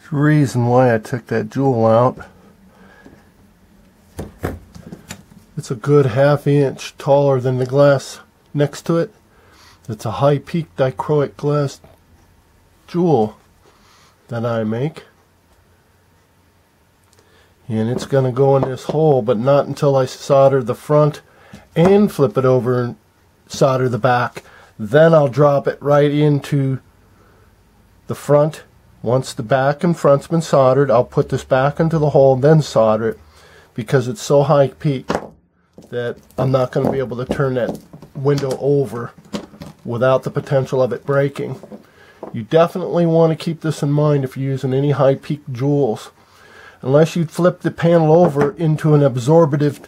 The reason why I took that jewel out, it's a good ½ inch taller than the glass next to it. It's a high peak dichroic glass jewel that I make, and it's going to go in this hole, but not until I solder the front and flip it over and solder the back. Then I'll drop it right into the front. Once the back and front's been soldered, I'll put this back into the hole and then solder it, because it's so high peak that I'm not going to be able to turn that window over without the potential of it breaking. You definitely want to keep this in mind if you're using any high peak jewels. Unless you flip the panel over into an absorbative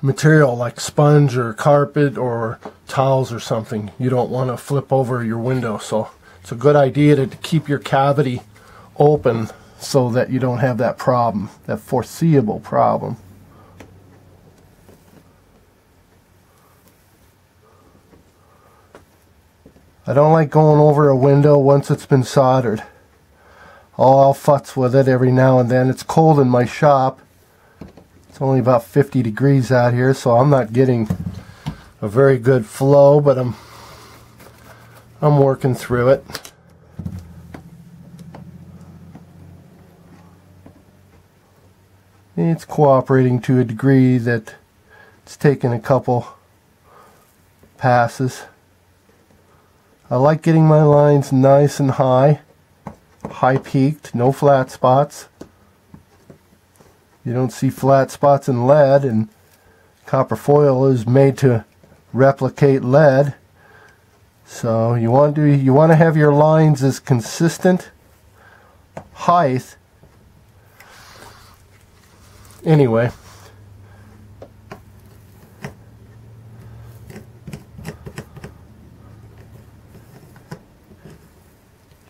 material like sponge or carpet or towels or something, you don't want to flip over your window. So it's a good idea to keep your cavity open so that you don't have that problem, that foreseeable problem. I don't like going over a window once it's been soldered. I'll futz with it every now and then. It's cold in my shop. It's only about 50 degrees out here, so I'm not getting a very good flow, but I'm working through it. It's cooperating to a degree that it's taken a couple passes. I like getting my lines nice and high peaked, no flat spots. You don't see flat spots in lead, and copper foil is made to replicate lead. So you want to have your lines as consistent height. Anyway,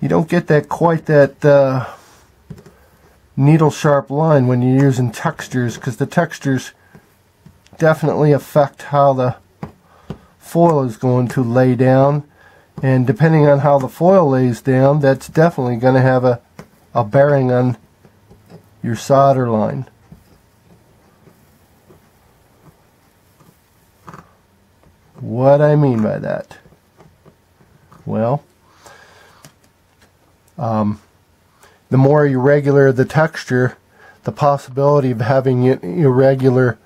you don't get that quite that needle sharp line when you're using textures, because the textures definitely affect how the foil is going to lay down, and depending on how the foil lays down, that's definitely going to have a bearing on your solder line. What I mean by that? Well, the more irregular the texture, the possibility of having an irregular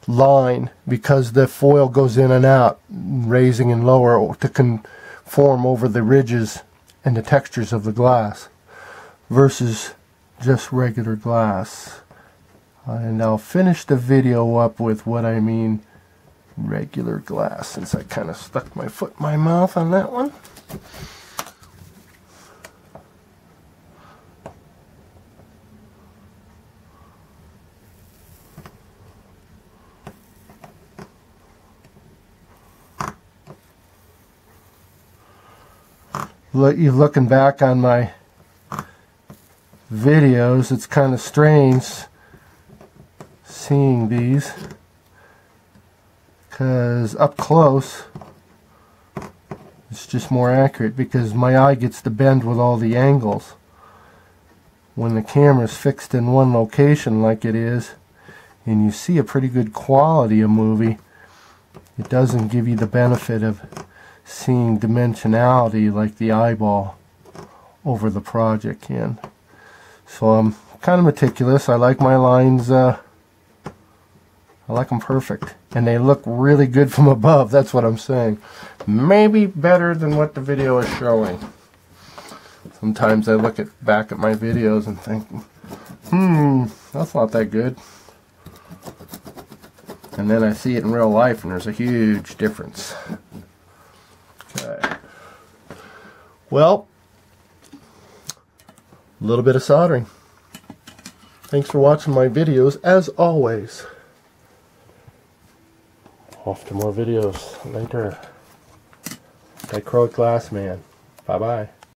line, because the foil goes in and out, raising and lower to conform over the ridges and the textures of the glass versus just regular glass. And I'll finish the video up with what I mean regular glass, since I kind of stuck my foot in my mouth on that one. You're looking back on my videos, it's kind of strange seeing these, because up close it's just more accurate, because my eye gets to bend with all the angles. When the camera's fixed in one location like it is, and you see a pretty good quality of movie, it doesn't give you the benefit of seeing dimensionality like the eyeball over the project can. So I'm kind of meticulous. I like my lines, I like them perfect, and they look really good from above. That's what I'm saying. Maybe better than what the video is showing. Sometimes I look back at my videos and think, that's not that good. And then I see it in real life and there's a huge difference. Okay. Well, a little bit of soldering. Thanks for watching my videos, as always. Off to more videos later. Dichroic Glass Man. Bye-bye.